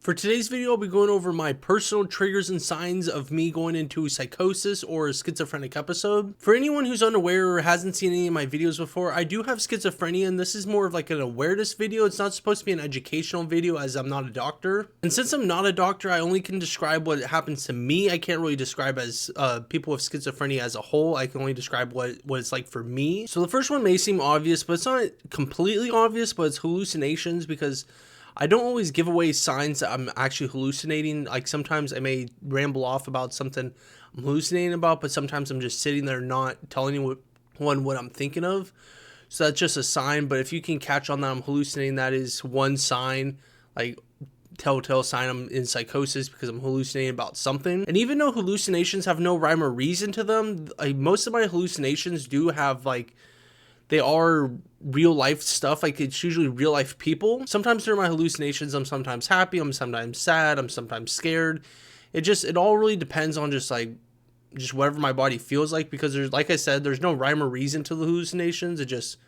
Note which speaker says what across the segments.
Speaker 1: For today's video, I'll be going over my personal triggers and signs of me going into psychosis or a schizophrenic episode. For anyone who's unaware or hasn't seen any of my videos before, I do have schizophrenia, and this is more of like an awareness video. It's not supposed to be an educational video as I'm not a doctor. And since I'm not a doctor, I only can describe what happens to me. I can't really describe as people with schizophrenia as a whole. I can only describe what it's like for me. So the first one may seem obvious, but it's not completely obvious, but it's hallucinations, because I don't always give away signs that I'm actually hallucinating. Like sometimes I may ramble off about something I'm hallucinating about, but sometimes I'm just sitting there not telling anyone what I'm thinking of. So that's just a sign. But if you can catch on that I'm hallucinating, that is one sign, like telltale sign I'm in psychosis, because I'm hallucinating about something. And even though hallucinations have no rhyme or reason to them, most of my hallucinations do have they are real life stuff. Like it's usually real life people. Sometimes during my hallucinations, I'm sometimes happy, I'm sometimes sad, I'm sometimes scared. It all really depends on just whatever my body feels like, because there's, like I said, there's no rhyme or reason to the hallucinations. They just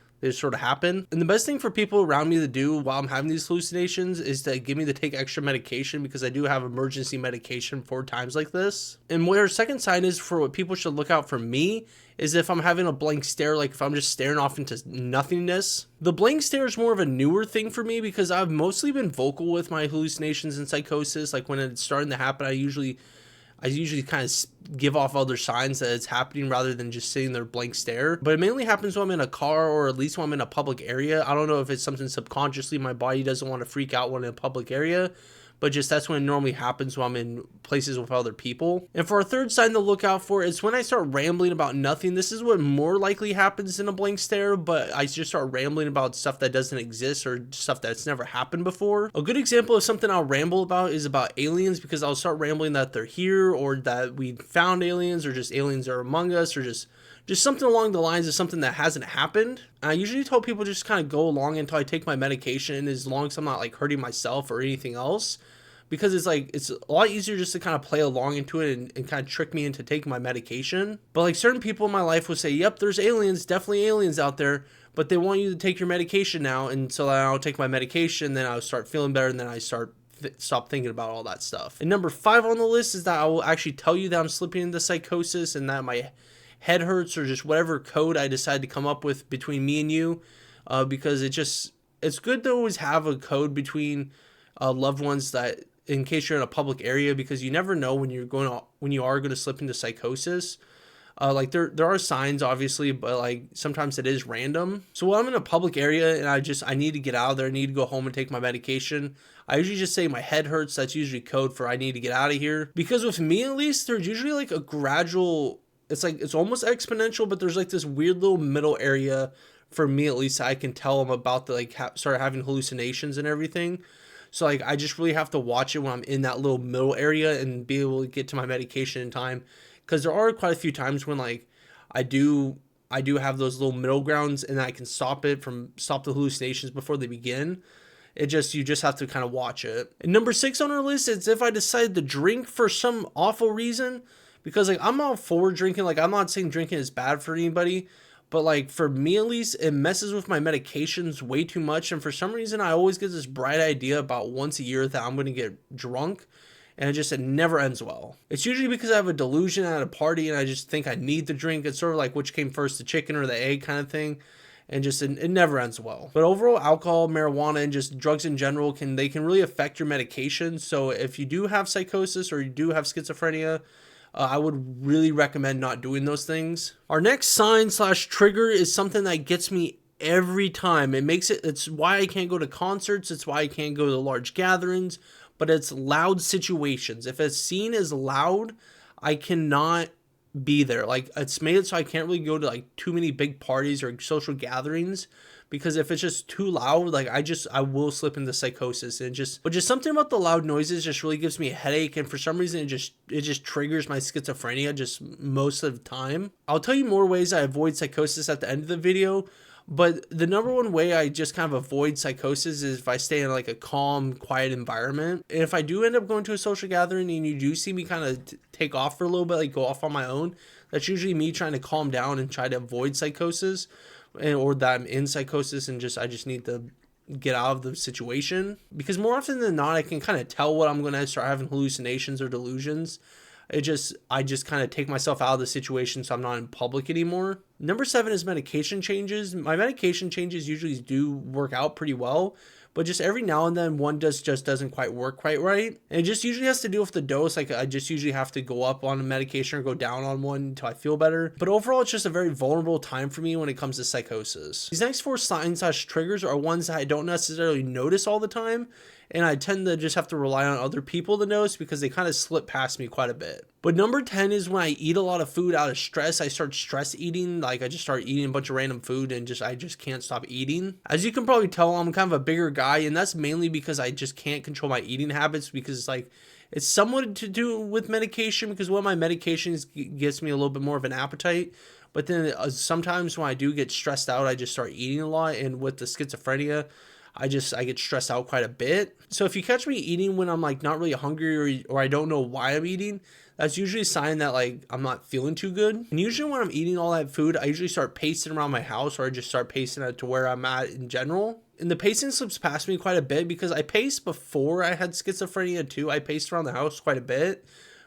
Speaker 1: sort of happen. And the best thing for people around me to do while I'm having these hallucinations is to give me to take extra medication, because I do have emergency medication for times like this. And what our second sign is for what people should look out for me is if I'm having a blank stare, like if I'm just staring off into nothingness. The blank stare is more of a newer thing for me, because I've mostly been vocal with my hallucinations and psychosis. Like when it's starting to happen, I usually kind of give off other signs that it's happening rather than just sitting there blank stare. But it mainly happens when I'm in a car, or at least when I'm in a public area. I don't know if it's something subconsciously my body doesn't want to freak out when in a public area, but just that's when it normally happens, when I'm in places with other people. And for our third sign to look out for, it's when I start rambling about nothing. This is what more likely happens in a blank stare, but I just start rambling about stuff that doesn't exist or stuff that's never happened before. A good example of something I'll ramble about is about aliens, because I'll start rambling that they're here, or that we found aliens, or just aliens are among us, or just something along the lines of something that hasn't happened. And I usually tell people just kind of go along until I take my medication, as long as I'm not like hurting myself or anything else, because it's a lot easier just to kind of play along into it and kind of trick me into taking my medication. But like certain people in my life will say, yep, there's aliens, definitely aliens out there, but they want you to take your medication now. And so I'll take my medication, then I'll start feeling better, and then I stop thinking about all that stuff. And number 5 on the list is that I will actually tell you that I'm slipping into psychosis, and that my head hurts, or just whatever code I decide to come up with between me and you, because it's good to always have a code between loved ones, that in case you're in a public area, because you never know when you are going to slip into psychosis. Like there are signs obviously, but like sometimes it is random. So when I'm in a public area and I need to get out of there, I need to go home and take my medication, I usually just say my head hurts. That's usually code for I need to get out of here. Because with me at least, there's usually like a gradual, it's almost exponential, but there's like this weird little middle area for me, at least I can tell them about the start having hallucinations and everything. So like I just really have to watch it when I'm in that little middle area and be able to get to my medication in time, because there are quite a few times when like I do have those little middle grounds, and I can stop the hallucinations before they begin. You just have to kind of watch it. And number 6 on our list is if I decide to drink for some awful reason, because like I'm all for drinking. Like I'm not saying drinking is bad for anybody, but like for me at least, it messes with my medications way too much. And for some reason, I always get this bright idea about once a year that I'm going to get drunk, and it never ends well. It's usually because I have a delusion at a party, and I just think I need to drink. It's sort of like which came first, the chicken or the egg kind of thing. And it never ends well. But overall, alcohol, marijuana, and just drugs in general can really affect your medication. So if you do have psychosis or you do have schizophrenia, I would really recommend not doing those things. Our next sign/trigger is something that gets me every time. It's why I can't go to concerts. It's why I can't go to large gatherings, but it's loud situations. If it's seen as loud, I cannot be there. Like it's made it so I can't really go to like too many big parties or social gatherings, because if it's just too loud, like I will slip into psychosis. And but just something about the loud noises just really gives me a headache, and for some reason it just triggers my schizophrenia just most of the time. I'll tell you more ways I avoid psychosis at the end of the video, but the number one way I just kind of avoid psychosis is if I stay in like a calm, quiet environment. And if I do end up going to a social gathering and you do see me kind of take off for a little bit, like go off on my own, that's usually me trying to calm down and try to avoid psychosis, or that I'm in psychosis and I just need to get out of the situation, because more often than not I can kind of tell what I'm going to start having hallucinations or delusions. I just kind of take myself out of the situation so I'm not in public anymore. Number 7 is medication changes. My medication changes usually do work out pretty well, but just every now and then one just doesn't quite work quite right. And it just usually has to do with the dose. Like I just usually have to go up on a medication or go down on one until I feel better. But overall, it's just a very vulnerable time for me when it comes to psychosis. These next 4 signs / triggers are ones that I don't necessarily notice all the time, and I tend to just have to rely on other people to notice because they kind of slip past me quite a bit. But number 10 is when I eat a lot of food out of stress. I start stress eating. Like I just start eating a bunch of random food and I just can't stop eating. As you can probably tell, I'm kind of a bigger guy, and that's mainly because I just can't control my eating habits, because like it's somewhat to do with medication, because one of my medications gives me a little bit more of an appetite. But then sometimes when I do get stressed out, I just start eating a lot. And with the schizophrenia, I get stressed out quite a bit. So if you catch me eating when I'm like not really hungry, or I don't know why I'm eating, that's usually a sign that like I'm not feeling too good. And usually when I'm eating all that food, I usually start pacing around my house, or I just start pacing it to where I'm at in general. And the pacing slips past me quite a bit because I paced before I had schizophrenia too. I paced around the house quite a bit.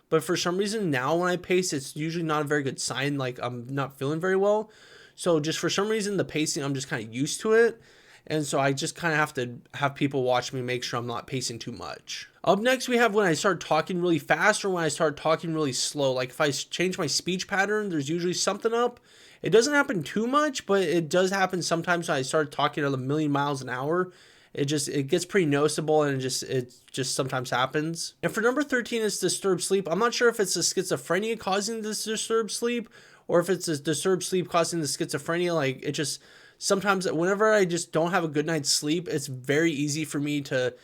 Speaker 1: But for some reason now when I pace, it's usually not a very good sign, like I'm not feeling very well. So just for some reason, the pacing, I'm just kind of used to it. And so I just kind of have to have people watch me, make sure I'm not pacing too much. Up next, we have when I start talking really fast or when I start talking really slow. Like if I change my speech pattern, there's usually something up. It doesn't happen too much, but it does happen sometimes when I start talking at a million miles an hour. It gets pretty noticeable, and it just sometimes happens. And for number 13 is disturbed sleep. I'm not sure if it's the schizophrenia causing this disturbed sleep, or if it's a disturbed sleep causing the schizophrenia. Like it just sometimes whenever I just don't have a good night's sleep, it's very easy for me to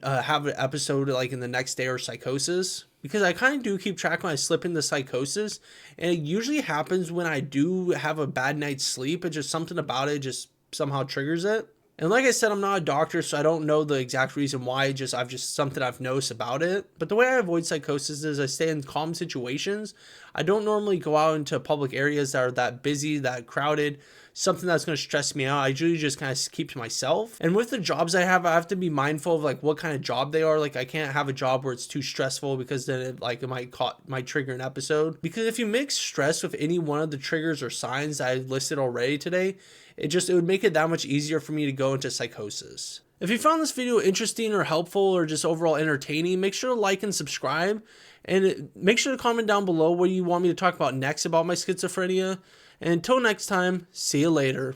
Speaker 1: have an episode like in the next day or psychosis, because I kind of do keep track when I slip into psychosis, and it usually happens when I do have a bad night's sleep. It's just something about it just somehow triggers it. And like I said, I'm not a doctor, so I don't know the exact reason why. I've just something I've noticed about it. But the way I avoid psychosis is I stay in calm situations. I don't normally go out into public areas that are that busy, that crowded, something that's going to stress me out. I usually just kind of keep to myself. And with the jobs I have to be mindful of like what kind of job they are. Like I can't have a job where it's too stressful, because then it might trigger an episode. Because if you mix stress with any one of the triggers or signs I listed already today, it would make it that much easier for me to go into psychosis. If you found this video interesting or helpful or just overall entertaining, make sure to like and subscribe, and make sure to comment down below what you want me to talk about next about my schizophrenia. And until next time, see you later.